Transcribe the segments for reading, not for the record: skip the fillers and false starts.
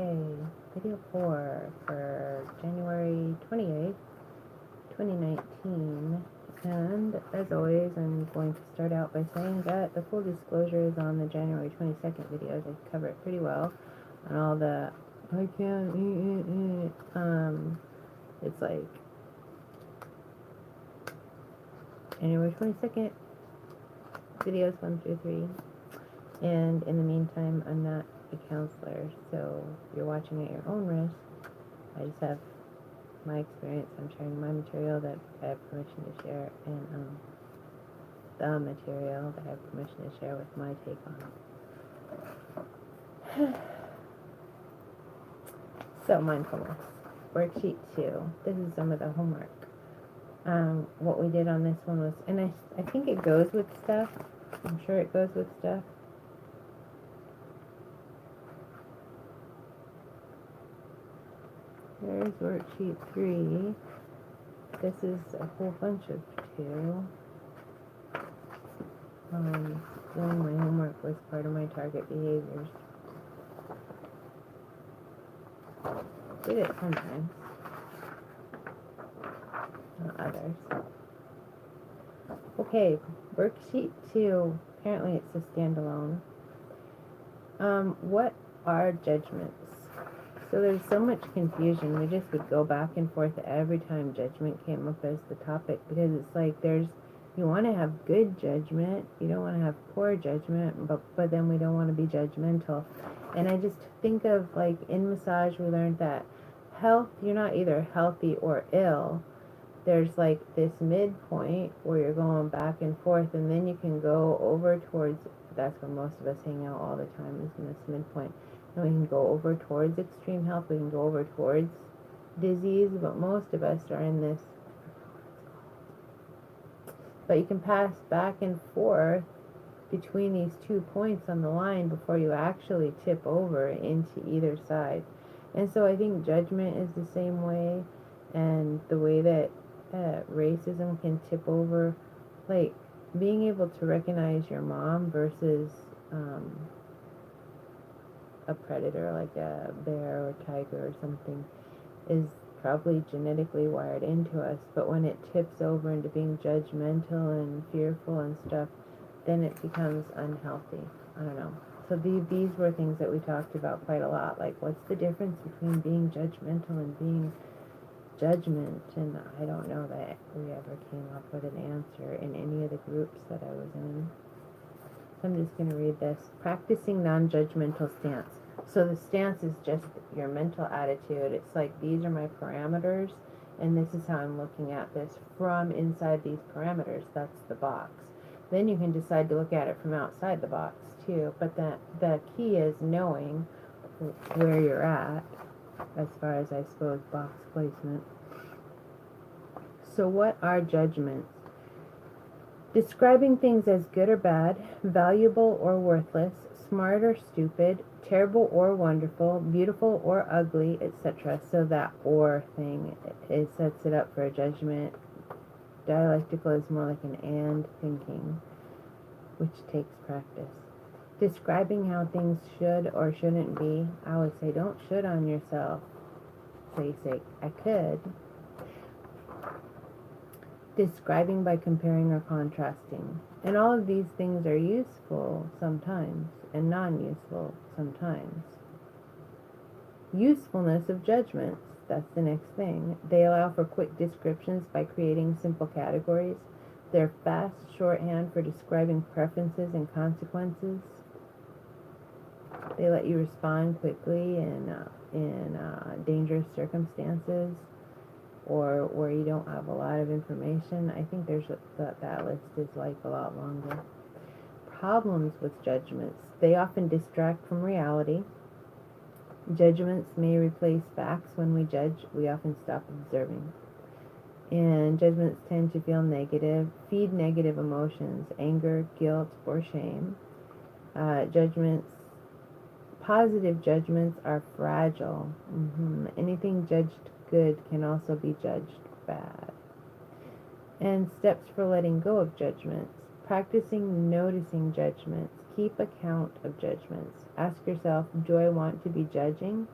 Okay, video 4 for January 28th, 2019. And as always, I'm going to start out by saying that the full disclosure is on the January 22nd videos. I cover it pretty well on all the I can't it's like January 22nd videos 1 through 3. And in the meantime, I'm not a counselor, so you're watching at your own risk. I just have my experience. I'm sharing my material that I have permission to share, and the material that I have permission to share with my take on it. So, mindfulness. Worksheet 2. This is some of the homework. What we did on this one was, and I think it goes with stuff. I'm sure it goes with stuff. There's worksheet 3. This is a whole bunch of 2. Doing my homework was part of my target behaviors. Did it sometimes, not others. Okay, worksheet 2. Apparently it's a standalone. What are judgments? So there's so much confusion. We just would go back and forth every time judgment came up as the topic, because it's like you want to have good judgment, you don't want to have poor judgment, but then we don't want to be judgmental. And I just think of, like, in massage we learned that health, you're not either healthy or ill. There's like this midpoint where you're going back and forth, and then you can go over towards, that's where most of us hang out all the time, is in this midpoint. And we can go over towards extreme health, we can go over towards disease, but most of us are in this. But you can pass back and forth between these 2 points on the line before you actually tip over into either side. And so I think judgment is the same way, and the way that racism can tip over, like being able to recognize your mom versus a predator like a bear or tiger or something is probably genetically wired into us, but when it tips over into being judgmental and fearful and stuff, then it becomes unhealthy. I don't know. So these were things that we talked about quite a lot, like what's the difference between being judgmental and being judgment, and I don't know that we ever came up with an answer in any of the groups that I was in. So I'm just going to read this. Practicing non-judgmental stance. So the stance is just your mental attitude. It's like, these are my parameters, and this is how I'm looking at this from inside these parameters. That's the box. Then you can decide to look at it from outside the box too, but the key is knowing where you're at as far as, I suppose, box placement. So what are judgments? Describing things as good or bad, valuable or worthless, smart or stupid, terrible or wonderful, beautiful or ugly, etc. So that or thing, it sets it up for a judgment. Dialectical is more like an and thinking, which takes practice. Describing how things should or shouldn't be. I always say, don't should on yourself. So you say, I could. Describing by comparing or contrasting. And all of these things are useful sometimes and non-useful sometimes. Usefulness of judgments. That's the next thing. They allow for quick descriptions by creating simple categories. They're fast shorthand for describing preferences and consequences. They let you respond quickly in dangerous circumstances, or where you don't have a lot of information. I think that list is like a lot longer. Problems with judgments. They often distract from reality. Judgments may replace facts. When we judge, we often stop observing. And judgments tend to feel negative, feed negative emotions, anger, guilt, or shame. Positive judgments are fragile. Anything judged good can also be judged bad. And steps for letting go of judgments. Practicing noticing judgments. Keep account of judgments. Ask yourself, do I want to be judging?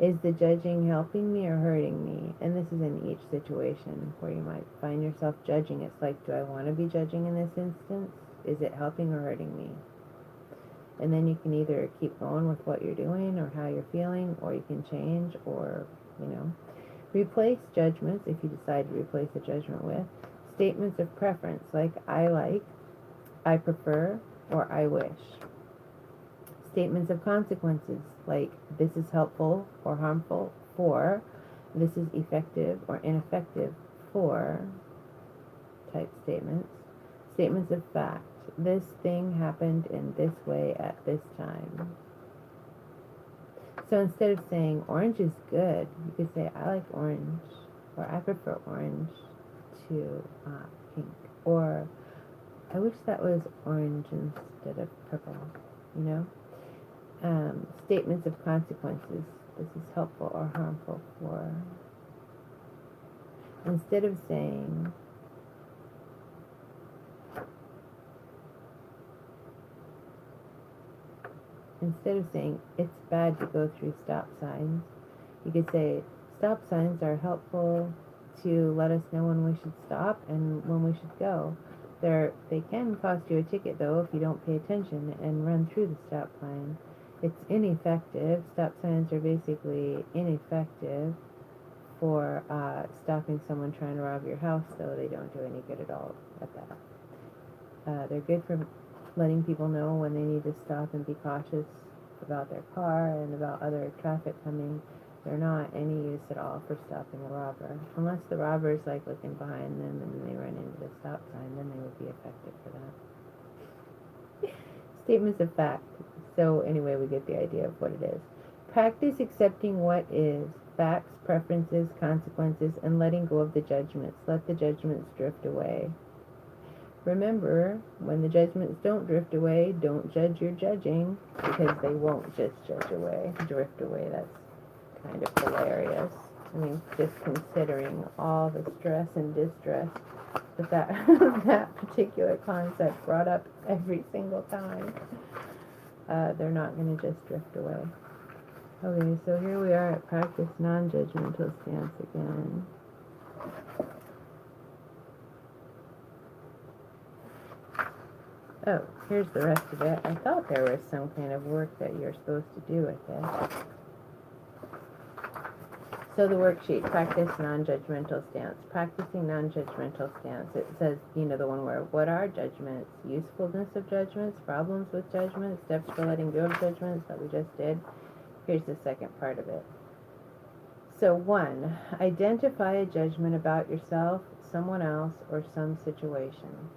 Is the judging helping me or hurting me? And this is in each situation where you might find yourself judging. It's like, do I want to be judging in this instance? Is it helping or hurting me? And then you can either keep going with what you're doing or how you're feeling, or you can change, or, replace judgments, if you decide to replace a judgment, with statements of preference, like I like, I prefer, or I wish. Statements of consequences, like this is helpful or harmful for, this is effective or ineffective for, type statements. Statements of fact, this thing happened in this way at this time. So instead of saying orange is good, you could say I like orange, or I prefer orange to pink, or I wish that was orange instead of purple, Statements of consequences, this is helpful or harmful for. Instead of saying it's bad to go through stop signs, you could say stop signs are helpful to let us know when we should stop and when we should go. They can cost you a ticket, though, if you don't pay attention and run through the stop sign. It's ineffective. Stop signs are basically ineffective for stopping someone trying to rob your house, though they don't do any good at all at that. They're good for letting people know when they need to stop and be cautious about their car and about other traffic coming. They're not any use at all for stopping a robber. Unless the robber is like looking behind them and they run into the stop sign, then they would be effective for that. Statements of fact. So anyway, we get the idea of what it is. Practice accepting what is, facts, preferences, consequences, and letting go of the judgments. Let the judgments drift away. Remember, when the judgments don't drift away, don't judge your judging, because they won't just drift away. That's kind of hilarious. I mean, just considering all the stress and distress that that particular concept brought up every single time. They're not going to just drift away. Okay, so here we are at practice non-judgmental stance again. Oh, here's the rest of it. I thought there was some kind of work that you're supposed to do with it. So the worksheet, practice non-judgmental stance. Practicing non-judgmental stance. It says, the one where, what are judgments? Usefulness of judgments, problems with judgments, steps for letting go of judgments that we just did. Here's the second part of it. So 1, identify a judgment about yourself, someone else, or some situation.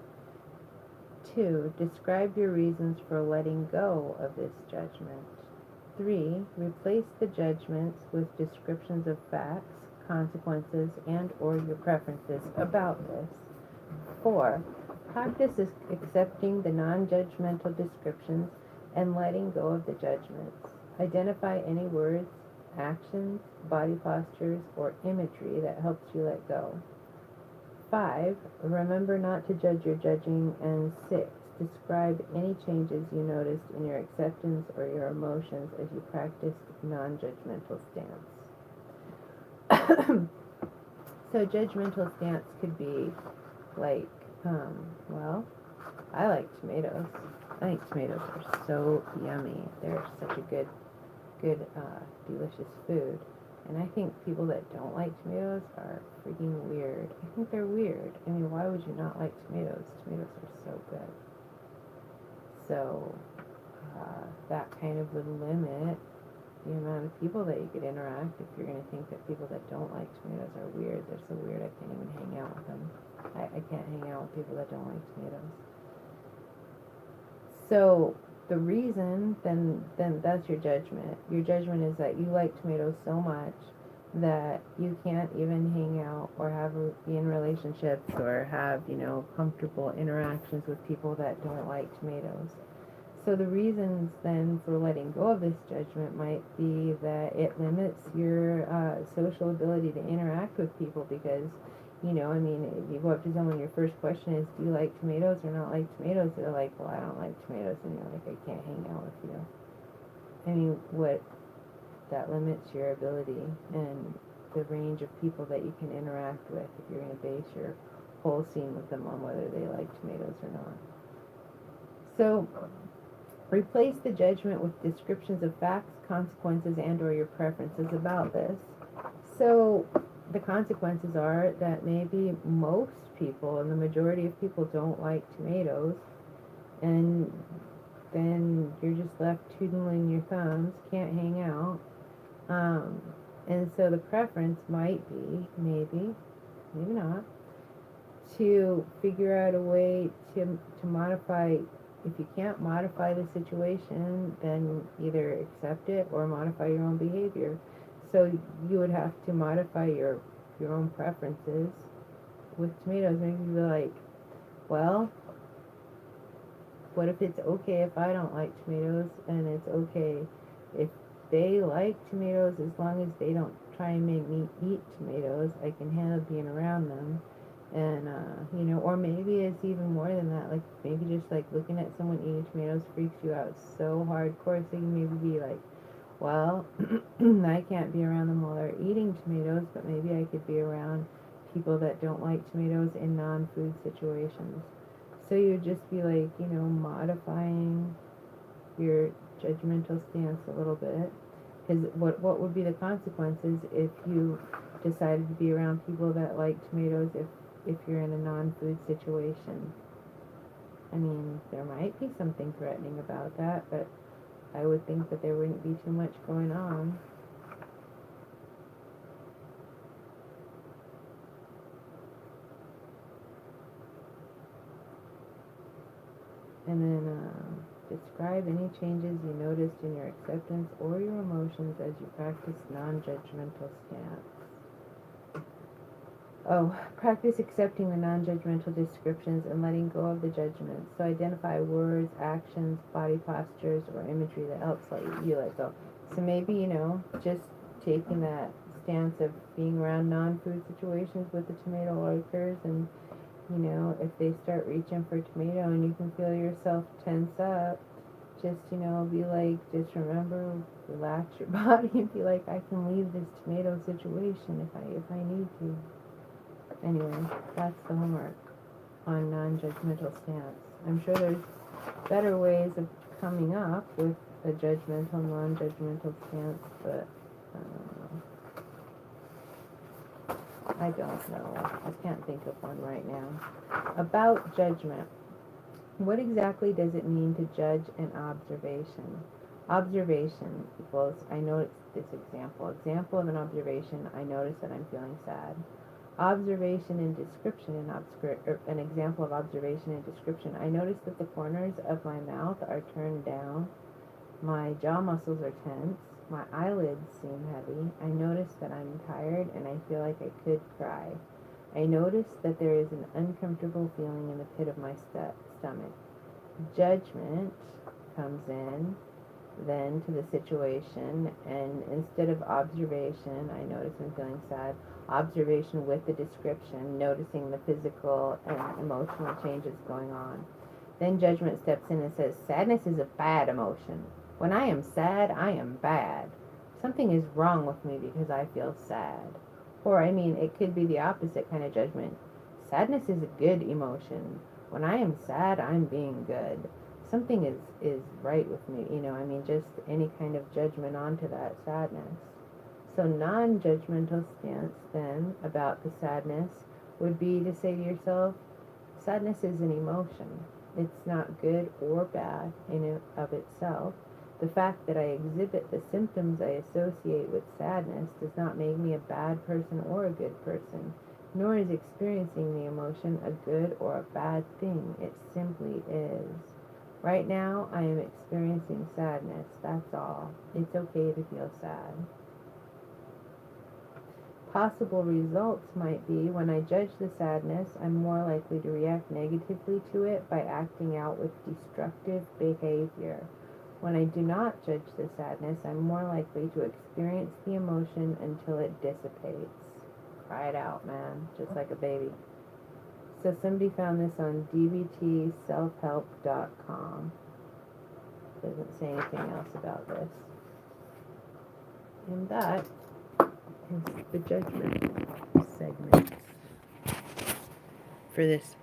2, describe your reasons for letting go of this judgment. 3, replace the judgments with descriptions of facts, consequences, and or your preferences about this. 4, practice accepting the non-judgmental descriptions and letting go of the judgments. Identify any words, actions, body postures, or imagery that helps you let go. 5, remember not to judge your judging. And 6, describe any changes you noticed in your acceptance or your emotions as you practiced non-judgmental stance. So judgmental stance could be like, I like tomatoes. I think tomatoes are so yummy. They're such a good, delicious food. And I think people that don't like tomatoes are freaking weird. I think they're weird. I mean, why would you not like tomatoes? Tomatoes are so good. So that kind of would limit the amount of people that you could interact if you're going to think that people that don't like tomatoes are weird. They're so weird I can't even hang out with them. I can't hang out with people that don't like tomatoes. So the reason, then that's your judgment. Your judgment is that you like tomatoes so much that you can't even hang out or be in relationships or have, comfortable interactions with people that don't like tomatoes. So the reasons then for letting go of this judgment might be that it limits your social ability to interact with people because, if you go up to someone, your first question is, do you like tomatoes or not like tomatoes? They're like, well, I don't like tomatoes. And you're like, I can't hang out with you. I mean, what that limits your ability and the range of people that you can interact with if you're going to base your whole scene with them on whether they like tomatoes or not. So replace the judgment with descriptions of facts, consequences, and or your preferences about this. So the consequences are that maybe most people and the majority of people don't like tomatoes, and then you're just left twiddling your thumbs, can't hang out. And so the preference might be, maybe not, to figure out a way to modify. If you can't modify the situation, then either accept it or modify your own behavior. So you would have to modify your own preferences with tomatoes. Maybe you'd be like, well, what if it's okay if I don't like tomatoes, and it's okay if they like tomatoes as long as they don't try and make me eat tomatoes. I can handle being around them. And, or maybe it's even more than that. Like, maybe just, like, looking at someone eating tomatoes freaks you out so hardcore. So you maybe be like, well, I can't be around them while they're eating tomatoes, but maybe I could be around people that don't like tomatoes in non-food situations. So you would just be like, modifying your judgmental stance a little bit. Because what would be the consequences if you decided to be around people that like tomatoes if you're in a non-food situation? I mean, there might be something threatening about that, but I would think that there wouldn't be too much going on. And then describe any changes you noticed in your acceptance or your emotions as you practice non-judgmental stance. Oh, practice accepting the non-judgmental descriptions and letting go of the judgments. So identify words, actions, body postures, or imagery that helps you let go. So maybe, just taking that stance of being around non-food situations with the tomato likers, and if they start reaching for tomato and you can feel yourself tense up, just, be like, just remember, relax your body and be like, I can leave this tomato situation if I need to. Anyway, that's the homework on non-judgmental stance. I'm sure there's better ways of coming up with a judgmental, non-judgmental stance, but I don't know. I can't think of one right now. About judgment. What exactly does it mean to judge an observation? Observation equals, I notice this example. Example of an observation, I notice that I'm feeling sad. Observation and description, an example of observation and description. I notice that the corners of my mouth are turned down. My jaw muscles are tense. My eyelids seem heavy. I notice that I'm tired and I feel like I could cry. I notice that there is an uncomfortable feeling in the pit of my stomach. Judgment comes in then to the situation, and instead of observation, I notice I'm feeling sad, observation with the description, noticing the physical and emotional changes going on. Then judgment steps in and says, sadness is a bad emotion. When I am sad, I am bad. Something is wrong with me because I feel sad. Or, it could be the opposite kind of judgment. Sadness is a good emotion. When I am sad, I'm being good. Something is right with me, just any kind of judgment onto that sadness. So non-judgmental stance then about the sadness would be to say to yourself, sadness is an emotion. It's not good or bad in and of itself. The fact that I exhibit the symptoms I associate with sadness does not make me a bad person or a good person, nor is experiencing the emotion a good or a bad thing. It simply is. Right now, I am experiencing sadness. That's all. It's okay to feel sad. Possible results might be, when I judge the sadness, I'm more likely to react negatively to it by acting out with destructive behavior. When I do not judge the sadness, I'm more likely to experience the emotion until it dissipates. Cry it out, man, just like a baby. So somebody found this on dbtselfhelp.com. Doesn't say anything else about this. And that is the judgment segment for this